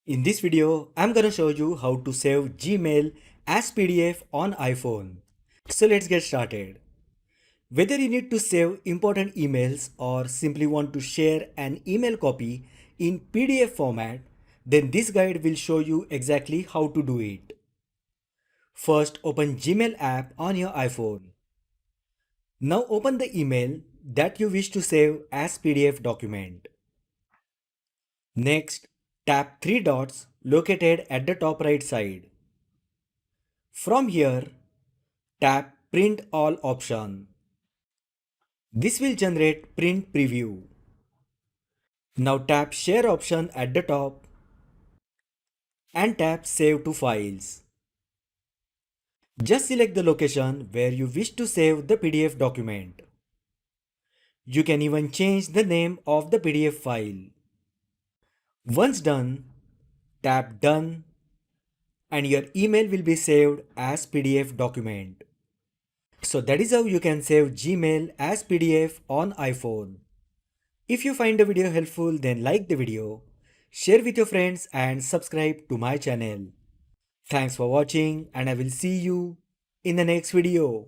In this video, I'm gonna show you how to save Gmail as PDF on iPhone. So let's get started. Whether you need to save important emails or simply want to share an email copy in PDF format, then this guide will show you exactly how to do it. First, open Gmail app on your iPhone. Now open the email that you wish to save as PDF document. Next, tap three dots located at the top right side. From here, tap Print All option. This will generate print preview. Now tap Share option at the top and tap Save to Files. Just select the location where you wish to save the PDF document. You can even change the name of the PDF file. Once done, tap Done and your email will be saved as PDF document. So that is how you can save Gmail as PDF on iPhone. If you find the video helpful, then like the video, share with your friends and subscribe to my channel. Thanks for watching and I will see you in the next video.